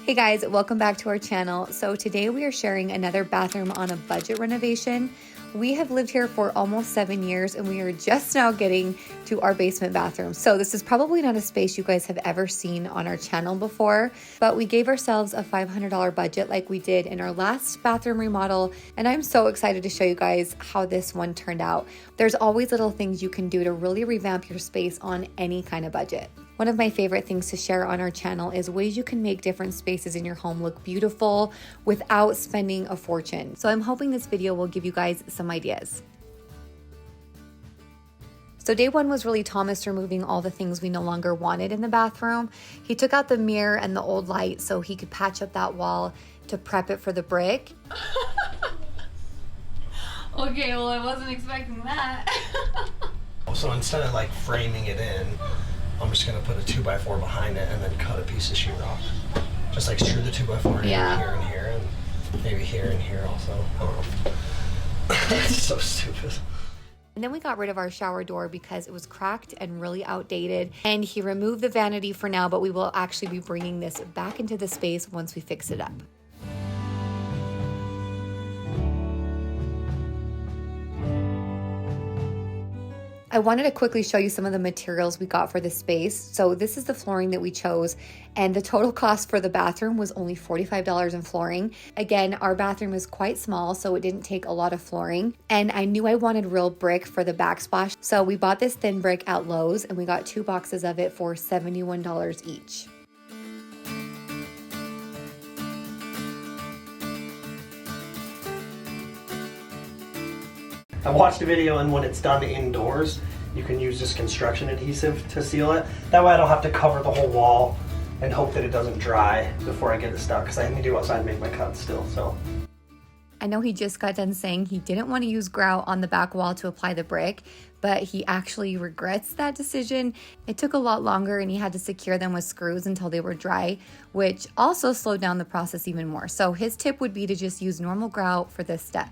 Hey guys, welcome back to our channel. So today we are sharing another bathroom on a budget renovation. We have lived here for almost 7 years and we are just now getting to our basement bathroom. So this is probably not a space you guys have ever seen on our channel before, but we gave ourselves a $500 budget like we did in our last bathroom remodel. And I'm so excited to show you guys how this one turned out. There's always little things you can do to really revamp your space on any kind of budget. One of my favorite things to share on our channel is ways you can make different spaces in your home look beautiful without spending a fortune. So I'm hoping this video will give you guys some ideas. So day one was really Thomas removing all the things we no longer wanted in the bathroom. He took out the mirror and the old light so he could patch up that wall to prep it for the brick. Okay, well I wasn't expecting that. So instead of like framing it in, I'm just gonna put a 2x4 behind it and then cut a piece of sheetrock. Just like screw the 2x4 in here and here and maybe here and here also. I don't know. It's so stupid. And then we got rid of our shower door because it was cracked and really outdated. And he removed the vanity for now, but we will actually be bringing this back into the space once we fix it up. I wanted to quickly show you some of the materials we got for this space. So this is the flooring that we chose, and the total cost for the bathroom was only $45 in flooring. Again, our bathroom is quite small, so it didn't take a lot of flooring. And I knew I wanted real brick for the backsplash. So we bought this thin brick at Lowe's and we got 2 boxes of it for $71 each. I watched a video, and when it's done indoors, you can use this construction adhesive to seal it. That way I don't have to cover the whole wall and hope that it doesn't dry before I get it stuck, because I need to go outside and make my cuts still. So I know he just got done saying he didn't want to use grout on the back wall to apply the brick, but he actually regrets that decision. It took a lot longer and he had to secure them with screws until they were dry, which also slowed down the process even more. So his tip would be to just use normal grout for this step.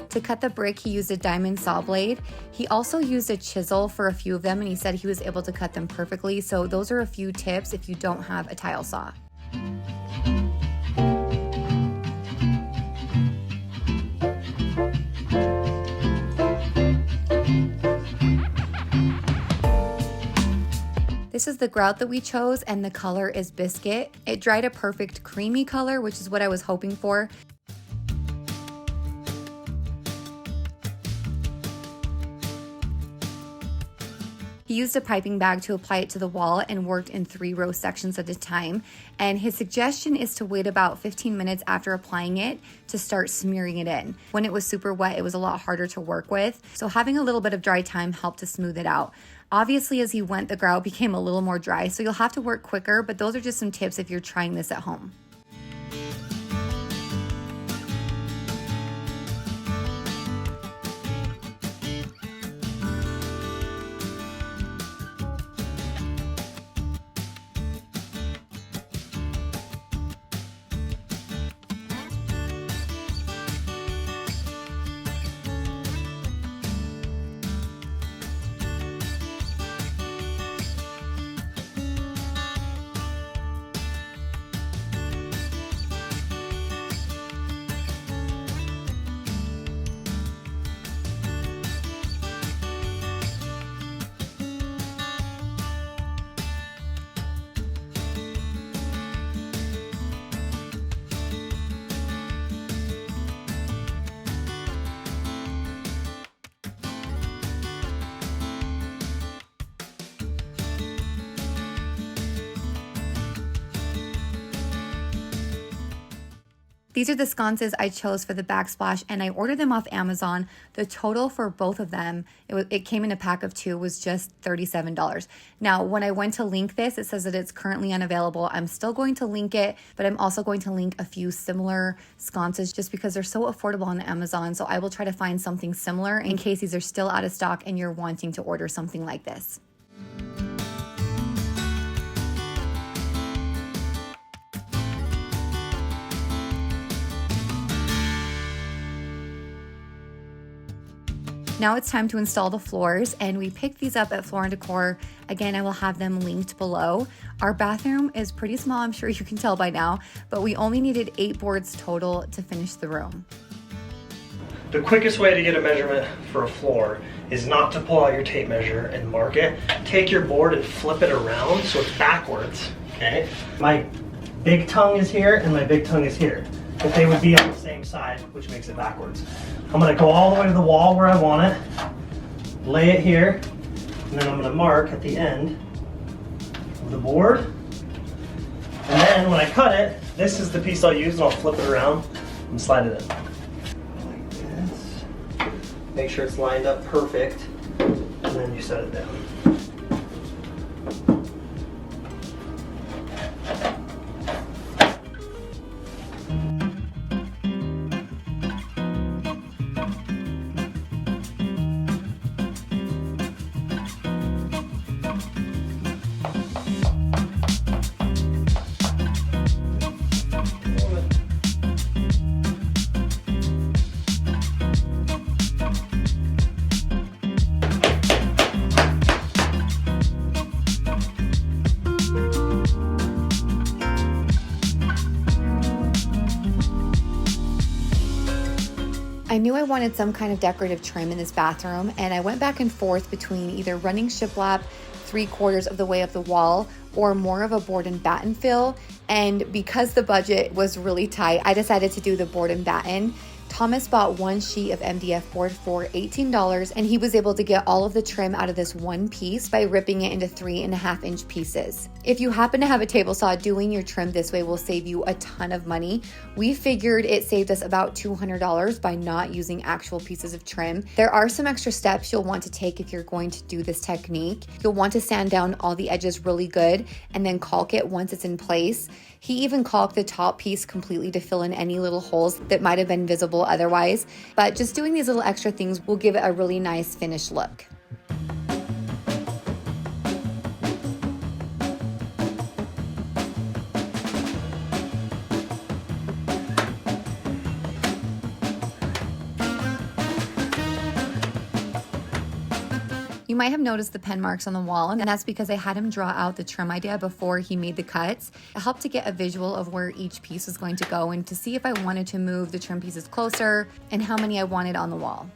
To cut the brick, he used a diamond saw blade. He also used a chisel for a few of them, and he said he was able to cut them perfectly. So those are a few tips if you don't have a tile saw. This is the grout that we chose, and the color is biscuit. It dried a perfect creamy color, which is what I was hoping for. He used a piping bag to apply it to the wall and worked in 3-row sections at a time. And his suggestion is to wait about 15 minutes after applying it to start smearing it in. When it was super wet, it was a lot harder to work with. So having a little bit of dry time helped to smooth it out. Obviously, as he went, the grout became a little more dry, so you'll have to work quicker, but those are just some tips if you're trying this at home. These are the sconces I chose for the backsplash, and I ordered them off Amazon. The total for both of them, it came in a pack of 2, was just $37. Now, when I went to link this, it says that it's currently unavailable. I'm still going to link it, but I'm also going to link a few similar sconces just because they're so affordable on Amazon. So I will try to find something similar in case these are still out of stock and you're wanting to order something like this. Now it's time to install the floors, and we picked these up at Floor & Decor. Again, I will have them linked below. Our bathroom is pretty small, I'm sure you can tell by now, but we only needed 8 boards total to finish the room. The quickest way to get a measurement for a floor is not to pull out your tape measure and mark it. Take your board and flip it around so it's backwards, okay? My big tongue is here and my big tongue is here, but they would be on the same side, which makes it backwards. I'm gonna go all the way to the wall where I want it, lay it here, and then I'm gonna mark at the end of the board. And then when I cut it, this is the piece I'll use, and I'll flip it around and slide it in. Like this. Make sure it's lined up perfect, and then you set it down. I knew I wanted some kind of decorative trim in this bathroom, and I went back and forth between either running shiplap 3/4 of the way up the wall or more of a board and batten fill. And because the budget was really tight, I decided to do the board and batten. Thomas bought 1 sheet of MDF board for $18, and he was able to get all of the trim out of this one piece by ripping it into 3.5-inch pieces. If you happen to have a table saw, doing your trim this way will save you a ton of money. We figured it saved us about $200 by not using actual pieces of trim. There are some extra steps you'll want to take if you're going to do this technique. You'll want to sand down all the edges really good and then caulk it once it's in place. He even caulked the top piece completely to fill in any little holes that might have been visible otherwise, but just doing these little extra things will give it a really nice finished look. You might have noticed the pen marks on the wall, and that's because I had him draw out the trim idea before he made the cuts. It helped to get a visual of where each piece was going to go and to see if I wanted to move the trim pieces closer and how many I wanted on the wall.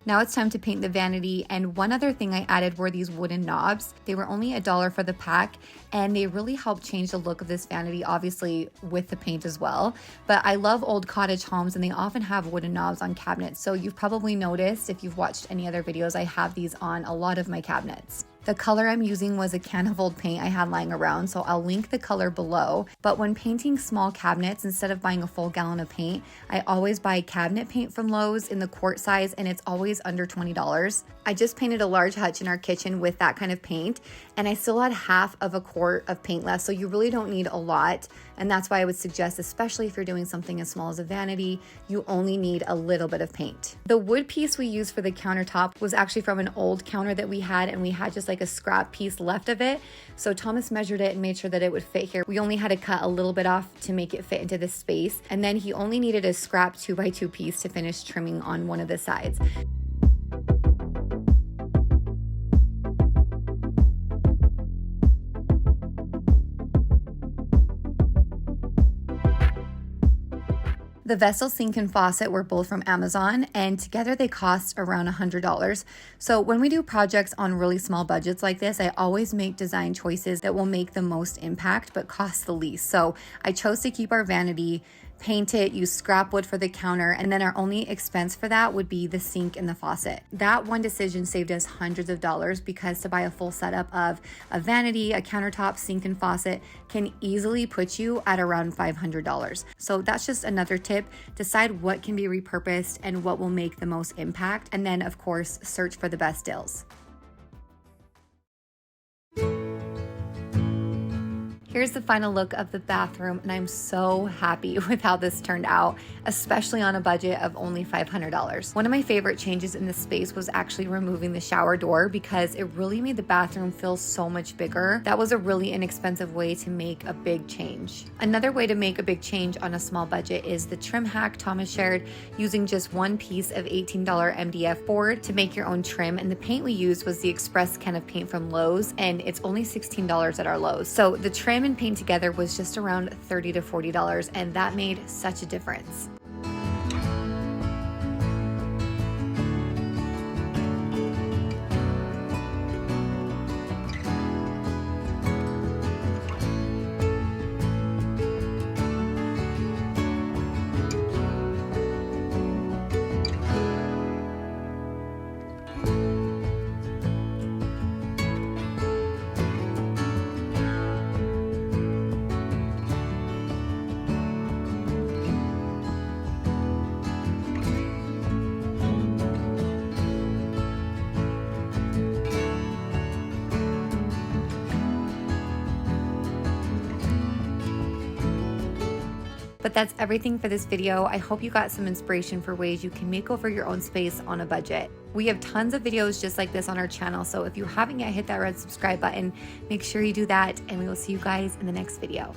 Now it's time to paint the vanity, and one other thing I added were these wooden knobs. They were only $1 for the pack, and they really helped change the look of this vanity, obviously with the paint as well. But I love old cottage homes, and they often have wooden knobs on cabinets. So you've probably noticed, if you've watched any other videos, I have these on a lot of my cabinets. The color I'm using was a can of old paint I had lying around, so I'll link the color below. But when painting small cabinets, instead of buying a full gallon of paint, I always buy cabinet paint from Lowe's in the quart size, and it's always under $20. I just painted a large hutch in our kitchen with that kind of paint, and I still had half of a quart of paint left, so you really don't need a lot. And that's why I would suggest, especially if you're doing something as small as a vanity, you only need a little bit of paint. The wood piece we used for the countertop was actually from an old counter that we had, and we had just like a scrap piece left of it. So Thomas measured it and made sure that it would fit here. We only had to cut a little bit off to make it fit into this space. And then he only needed a scrap 2x2 piece to finish trimming on one of the sides. The vessel sink and faucet were both from Amazon, and together they cost around $100. So when we do projects on really small budgets like this, I always make design choices that will make the most impact but cost the least. So I chose to keep our vanity, paint it, use scrap wood for the counter, and then our only expense for that would be the sink and the faucet. That one decision saved us hundreds of dollars, because to buy a full setup of a vanity, a countertop, sink, and faucet can easily put you at around $500. So that's just another tip. Decide what can be repurposed and what will make the most impact, and then of course search for the best deals. Here's the final look of the bathroom, and I'm so happy with how this turned out, especially on a budget of only $500. One of my favorite changes in this space was actually removing the shower door, because it really made the bathroom feel so much bigger. That was a really inexpensive way to make a big change. Another way to make a big change on a small budget is the trim hack Thomas shared, using just one piece of $18 MDF board to make your own trim. And the paint we used was the Express can of paint from Lowe's, and it's only $16 at our Lowe's. So the trim and paint together was just around $30 to $40, and that made such a difference. But that's everything for this video. I hope you got some inspiration for ways you can make over your own space on a budget. We have tons of videos just like this on our channel, so if you haven't yet hit that red subscribe button, make sure you do that, and we will see you guys in the next video.